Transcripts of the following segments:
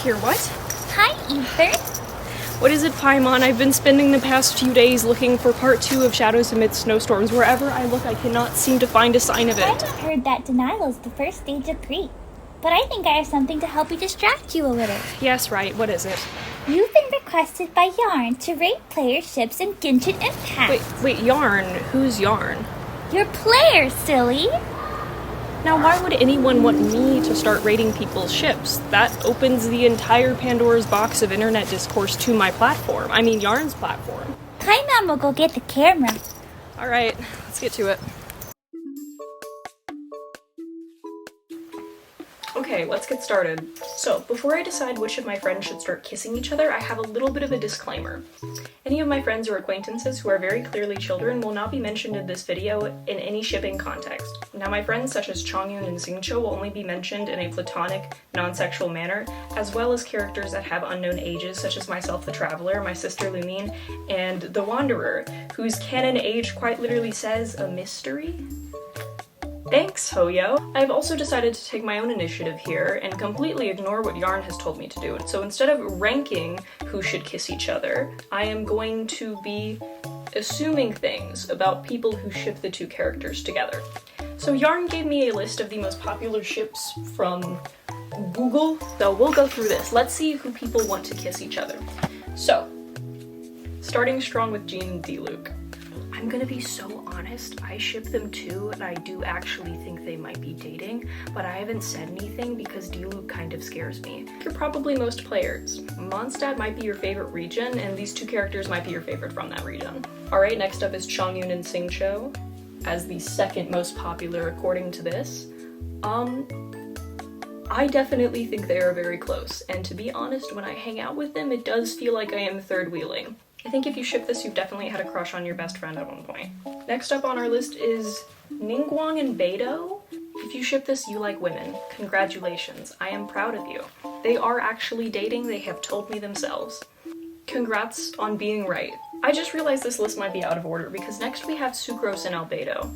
here, what? Hi, Aether. What is it, Paimon? I've been spending the past few days looking for part 2 of Shadows Amidst Snowstorms. Wherever I look, I cannot seem to find a sign of it. I've heard that denial is the first stage of grief, but I think I have something to help you distract you a little. Yes, right. What is it? You've been requested by Yarn to rate player ships in Genshin Impact. Wait, Yarn? Who's Yarn? Your player, silly! Now, why would anyone want me to start rating people's ships? That opens the entire Pandora's box of internet discourse to my platform. I mean, Yarn's platform. Paimon will go get the camera. Alright, let's get to it. Okay, let's get started. So, before I decide which of my friends should start kissing each other, I have a little bit of a disclaimer. Any of my friends or acquaintances who are very clearly children will not be mentioned in this video in any shipping context. Now, my friends such as Chongyun and Xingqiu will only be mentioned in a platonic, non-sexual manner, as well as characters that have unknown ages, such as myself the Traveler, my sister Lumine, and the Wanderer, whose canon age quite literally says a mystery? Thanks, Hoyo! I've also decided to take my own initiative here and completely ignore what Yarn has told me to do. So instead of ranking who should kiss each other, I am going to be assuming things about people who ship the two characters together. So Yarn gave me a list of the most popular ships from Google, so we'll go through this. Let's see who people want to kiss each other. So, starting strong with Jean and Diluc. I'm gonna be so honest, I ship them too, and I do actually think they might be dating, but I haven't said anything because Diluc kind of scares me. You're probably most players. Mondstadt might be your favorite region, and these two characters might be your favorite from that region. Alright, next up is Chongyun and Xingqiu, as the second most popular according to this. I definitely think they are very close, and to be honest, when I hang out with them, it does feel like I am third wheeling. I think if you ship this, you've definitely had a crush on your best friend at one point. Next up on our list is Ningguang and Beidou. If you ship this, you like women. Congratulations, I am proud of you. They are actually dating, they have told me themselves. Congrats on being right. I just realized this list might be out of order because next we have Sucrose and Albedo.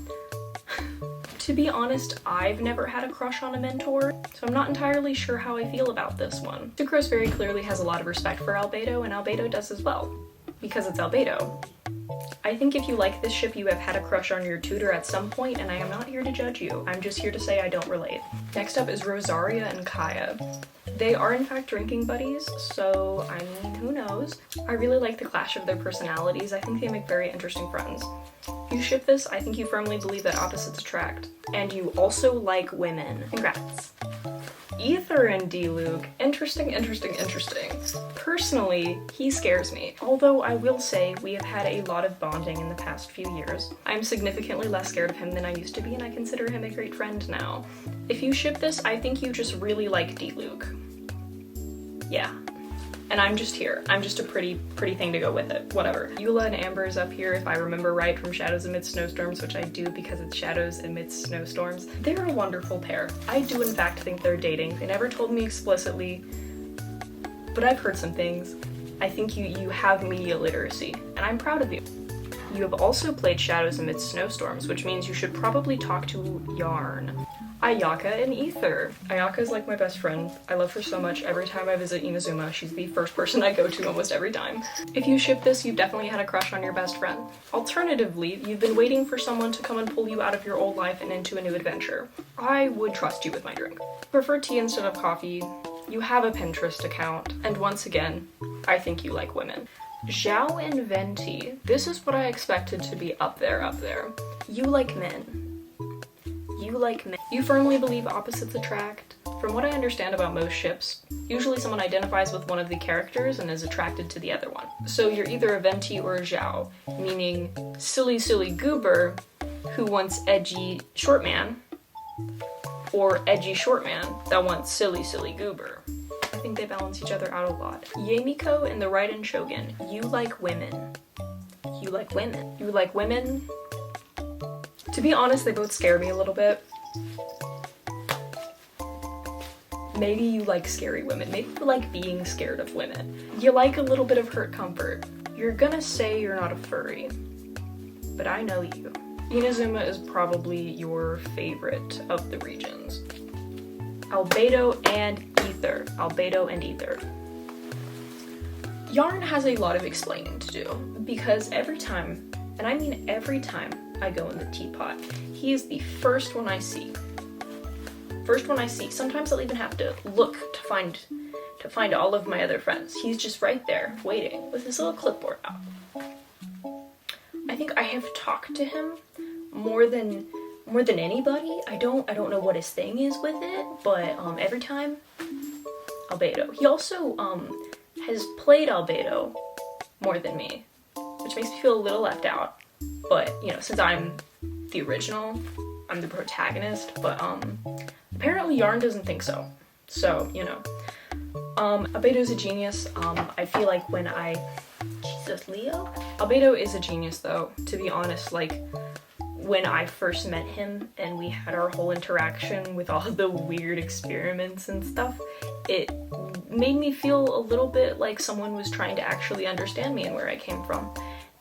To be honest, I've never had a crush on a mentor, so I'm not entirely sure how I feel about this one. Sucrose very clearly has a lot of respect for Albedo, and Albedo does as well. Because it's Albedo. I think if you like this ship, you have had a crush on your tutor at some point, and I am not here to judge you. I'm just here to say I don't relate. Next up is Rosaria and Kaya. They are in fact drinking buddies, so I mean, who knows? I really like the clash of their personalities. I think they make very interesting friends. If you ship this, I think you firmly believe that opposites attract. And you also like women. Congrats. Aether and Diluc. Interesting. Personally, he scares me. Although I will say we have had a lot of bonding in the past few years. I'm significantly less scared of him than I used to be, and I consider him a great friend now. If you ship this, I think you just really like Diluc. Yeah. And I'm just here. I'm just a pretty thing to go with it. Whatever. Eula and Amber is up here, if I remember right, from Shadows Amidst Snowstorms, which I do because it's Shadows Amidst Snowstorms. They're a wonderful pair. I do in fact think they're dating. They never told me explicitly, but I've heard some things. I think you have media literacy, and I'm proud of you. You have also played Shadows Amidst Snowstorms, which means you should probably talk to Yarn. Ayaka and Aether. Ayaka is like my best friend. I love her so much. Every time I visit Inazuma, she's the first person I go to almost every time. If you ship this, you've definitely had a crush on your best friend. Alternatively, you've been waiting for someone to come and pull you out of your old life and into a new adventure. I would trust you with my drink. Prefer tea instead of coffee. You have a Pinterest account. And once again, I think you like women. Xiao and Venti. This is what I expected to be up there. You like men. You like men. You firmly believe opposites attract. From what I understand about most ships, usually someone identifies with one of the characters and is attracted to the other one. So you're either a Venti or a Xiao, meaning silly goober who wants edgy short man, or edgy short man that wants silly goober. I think they balance each other out a lot. Yemiko and the Raiden Shogun. You like women. You like women. You like women. To be honest, they both scare me a little bit. Maybe you like scary women. Maybe you like being scared of women. You like a little bit of hurt comfort. You're gonna say you're not a furry, but I know you. Inazuma is probably your favorite of the regions. Albedo and Aether. Aether, Albedo and Aether. Yarn has a lot of explaining to do, because every time, and I mean every time I go in the teapot, he is the first one I see. First one I see. Sometimes I'll even have to look to find all of my other friends. He's just right there, waiting, with his little clipboard out. I think I have talked to him more than anybody. I don't know what his thing is with it, but every time, Albedo. He also has played Albedo more than me, which makes me feel a little left out. But, you know, since I'm the original, I'm the protagonist, but apparently Yarn doesn't think so. So, you know. Albedo's a genius. I feel like when Jesus, Leo? Albedo is a genius though, to be honest. Like, when I first met him and we had our whole interaction with all the weird experiments and stuff, it made me feel a little bit like someone was trying to actually understand me and where I came from.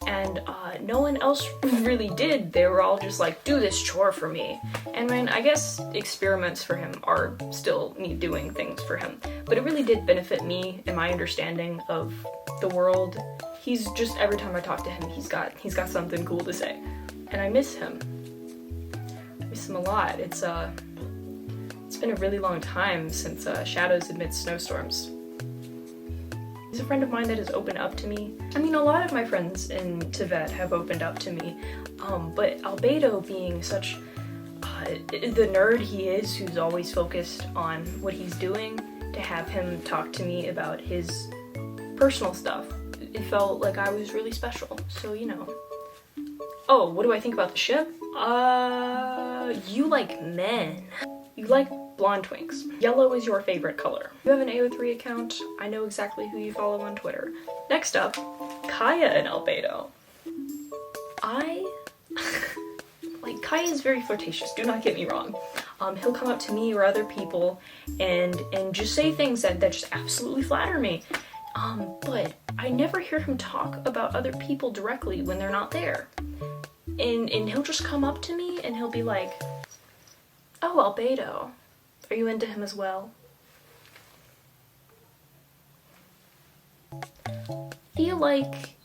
And no one else really did. They were all just like, do this chore for me. And man, I guess experiments for him are still me doing things for him. But it really did benefit me and my understanding of the world. He's just, every time I talk to him, he's got something cool to say. And I miss him. I miss him a lot. It's been a really long time since Shadows Amidst Snowstorms. He's a friend of mine that has opened up to me. I mean, a lot of my friends in Tibet have opened up to me, but Albedo being such the nerd he is, who's always focused on what he's doing, to have him talk to me about his personal stuff, it felt like I was really special. So, you know. Oh, what do I think about the ship? You like men. You like blonde twinks. Yellow is your favorite color. You have an AO3 account. I know exactly who you follow on Twitter. Next up, Kaya and Albedo. Like, Kaya is very flirtatious, do not get me wrong. He'll come up to me or other people and just say things that just absolutely flatter me. But I never hear him talk about other people directly when they're not there. And he'll just come up to me and he'll be like, oh, Albedo, are you into him as well? Feel like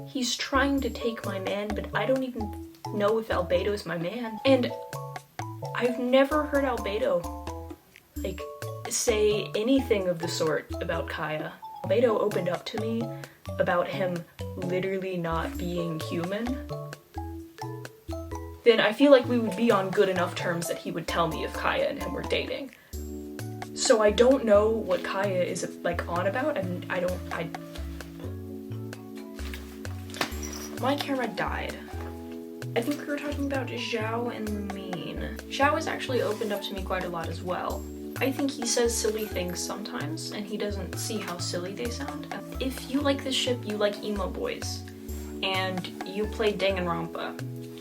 he's trying to take my man, but I don't even know if Albedo is my man. And I've never heard Albedo, like, say anything of the sort about Kaya. Albedo opened up to me about him literally not being human. Then I feel like we would be on good enough terms that he would tell me if Kaya and him were dating. So I don't know what Kaya is, like, on about, and my camera died. I think we were talking about Zhao and Lumine. Zhao has actually opened up to me quite a lot as well. I think he says silly things sometimes, and he doesn't see how silly they sound. If you like this ship, you like emo boys, and you play Danganronpa,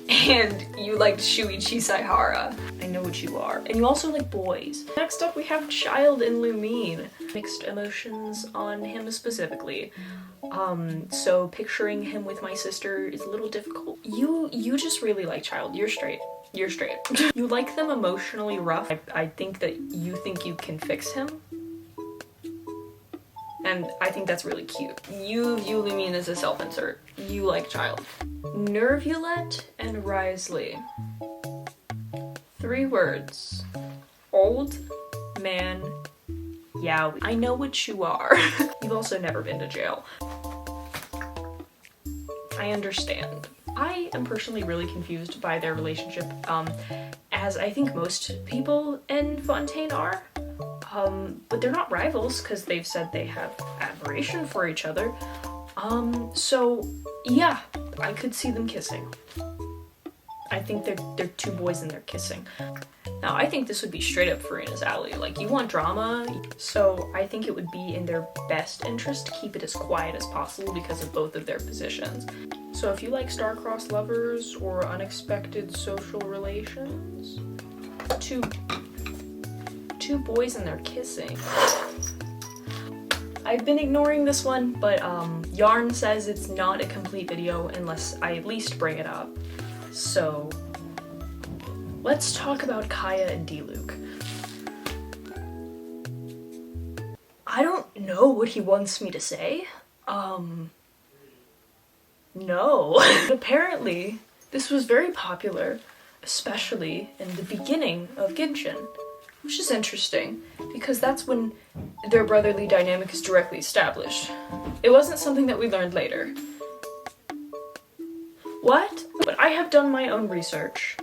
and you liked Shuichi Saihara. I know what you are. And you also like boys. Next up we have Child and Lumine. Mixed emotions on him specifically. So picturing him with my sister is a little difficult. You just really like Child. You're straight. You're straight. You like them emotionally rough. I think that you think you can fix him. And I think that's really cute. You view Lumine as a self-insert. You like Child. Nervulette and Risley. 3 words. Old man yaoi. I know what you are. You've also never been to jail. I understand. I am personally really confused by their relationship, as I think most people in Fontaine are. But they're not rivals because they've said they have admiration for each other. So yeah, I could see them kissing. I think they're 2 boys and they're kissing. Now, I think this would be straight up Farina's alley. Like, you want drama, so I think it would be in their best interest to keep it as quiet as possible because of both of their positions. So if you like star-crossed lovers or unexpected social relations, two boys and they're kissing. I've been ignoring this one, but Yarn says it's not a complete video unless I at least bring it up. So let's talk about Kaya and Diluc. I don't know what he wants me to say. No. Apparently, this was very popular, especially in the beginning of Genshin, which is interesting, because that's when their brotherly dynamic is directly established. It wasn't something that we learned later. What? But I have done my own research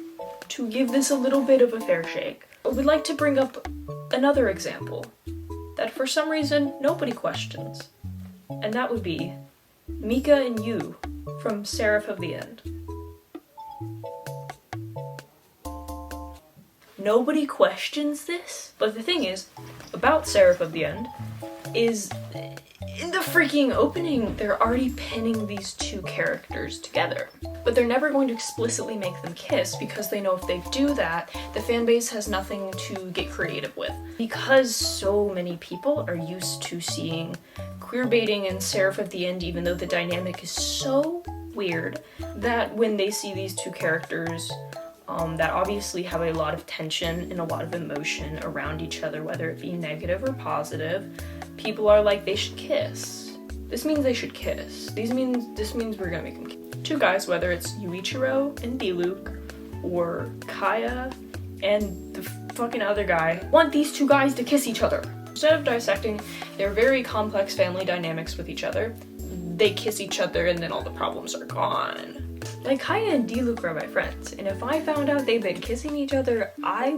to give this a little bit of a fair shake. I would like to bring up another example that for some reason nobody questions, and that would be Mika and Yu from Seraph of the End. Nobody questions this, but the thing is, about Seraph of the End, is in the freaking opening, they're already pinning these two characters together. But they're never going to explicitly make them kiss because they know if they do that, the fanbase has nothing to get creative with. Because so many people are used to seeing queerbaiting in Seraph of the End, even though the dynamic is so weird, that when they see these two characters that obviously have a lot of tension and a lot of emotion around each other, whether it be negative or positive, people are like, they should kiss. This means they should kiss. This means we're gonna make them kiss. Two guys, whether it's Yuichiro and Diluc, or Kaya and the fucking other guy, want these two guys to kiss each other. Instead of dissecting their very complex family dynamics with each other, they kiss each other and then all the problems are gone. Like, Kaya and Diluc are my friends, and if I found out they've been kissing each other, I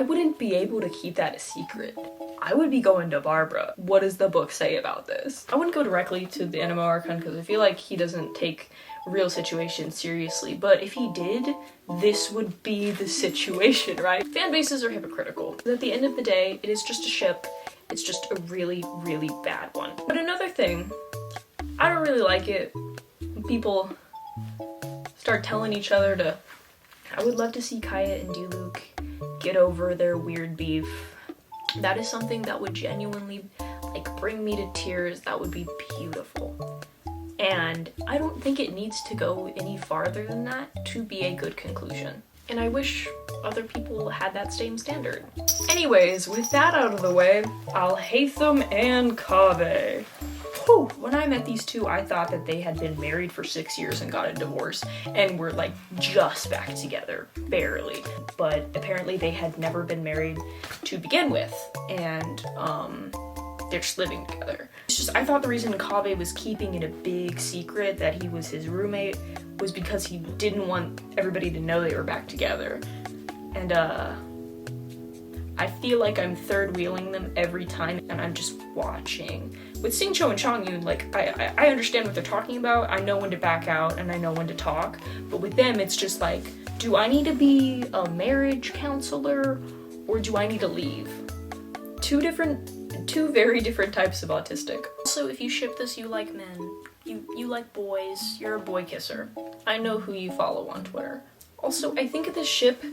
wouldn't be able to keep that a secret. I would be going to Barbara. What does the book say about this? I wouldn't go directly to the Anemo Archon because I feel like he doesn't take real situations seriously, but if he did, this would be the situation, right? Fan bases are hypocritical. At the end of the day, it is just a ship. It's just a really, really bad one. But another thing, I don't really like it when people start telling each other to, I would love to see Kaya and Diluc get over their weird beef. That is something that would genuinely, like, bring me to tears. That would be beautiful. And I don't think it needs to go any farther than that to be a good conclusion. And I wish other people had that same standard. Anyways, with that out of the way, Alhaitham and Kaveh. Whew. When I met these two, I thought that they had been married for 6 years and got a divorce and were like just back together, barely. But apparently they had never been married to begin with, and they're just living together. It's just, I thought the reason Kaveh was keeping it a big secret that he was his roommate was because he didn't want everybody to know they were back together. And I feel like I'm third wheeling them every time and I'm just watching. With Xingqiu and Changyun, like, I understand what they're talking about, I know when to back out and I know when to talk, but with them it's just like, do I need to be a marriage counselor or do I need to leave? Two very different types of autistic. Also, if you ship this, you like men, you like boys, you're a boy kisser. I know who you follow on Twitter. Also, I think this ship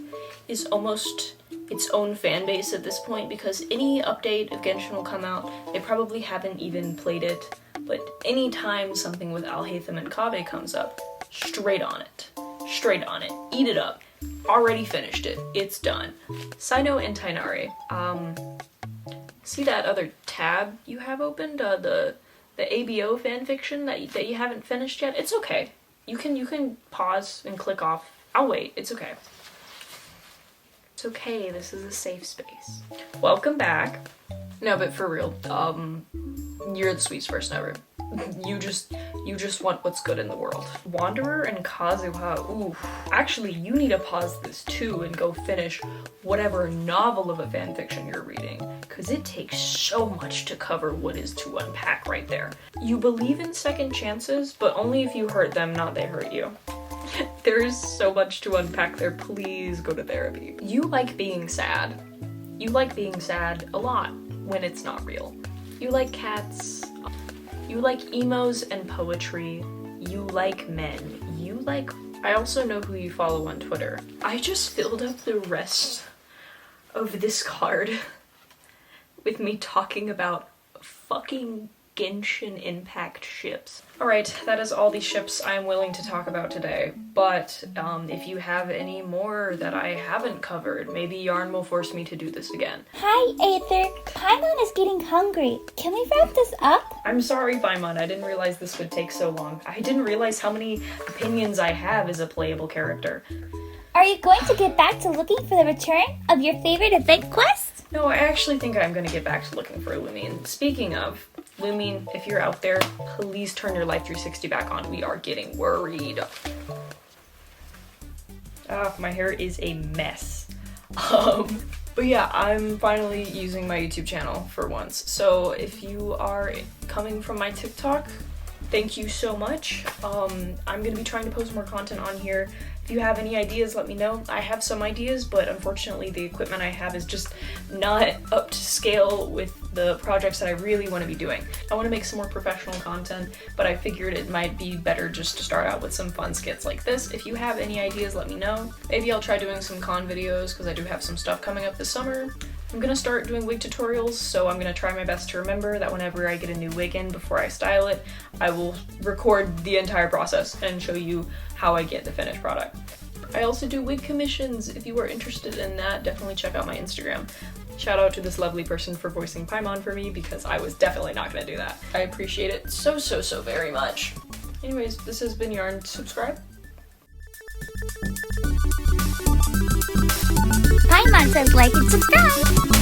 is almost its own fan base at this point because any update of Genshin will come out, they probably haven't even played it, but anytime something with Alhaitham and Kaveh comes up, straight on it, eat it up, already finished it, it's done. Sino and Tainari, see that other tab you have opened, the ABO fanfiction that you haven't finished yet? It's okay. You can pause and click off. I'll wait. It's okay. It's okay. This is a safe space. Welcome back. No, but for real, you're the sweetest person ever. You just want what's good in the world. Wanderer and Kazuha, ooh. Actually, you need to pause this too and go finish whatever novel of a fanfiction you're reading, because it takes so much to cover what is to unpack right there. You believe in second chances, but only if you hurt them, not they hurt you. There is so much to unpack there. Please go to therapy. You like being sad. You like being sad a lot when it's not real. You like cats. You like emos and poetry. You like men. You like... I also know who you follow on Twitter. I just filled up the rest of this card with me talking about fucking Genshin Impact ships. Alright, that is all the ships I'm willing to talk about today, but if you have any more that I haven't covered, maybe Yarn will force me to do this again. Hi, Aether. Paimon is getting hungry. Can we wrap this up? I'm sorry, Paimon, I didn't realize this would take so long. I didn't realize how many opinions I have as a playable character. Are you going to get back to looking for the return of your favorite event quest? No, I actually think I'm gonna get back to looking for Lumine. Speaking of, Lumine, if you're out there, please turn your Life 360 back on. We are getting worried. My hair is a mess. But yeah, I'm finally using my YouTube channel for once. So if you are coming from my TikTok, thank you so much. I'm gonna be trying to post more content on here. If you have any ideas, let me know. I have some ideas, but unfortunately the equipment I have is just not up to scale with the projects that I really want to be doing. I want to make some more professional content, but I figured it might be better just to start out with some fun skits like this. If you have any ideas, let me know. Maybe I'll try doing some con videos because I do have some stuff coming up this summer. I'm gonna start doing wig tutorials, so I'm gonna try my best to remember that whenever I get a new wig in before I style it, I will record the entire process and show you how I get the finished product. I also do wig commissions. If you are interested in that, definitely check out my Instagram. Shout out to this lovely person for voicing Paimon for me because I was definitely not gonna do that. I appreciate it so very much. Anyways, this has been Yarn. Subscribe. Paimon says like and subscribe.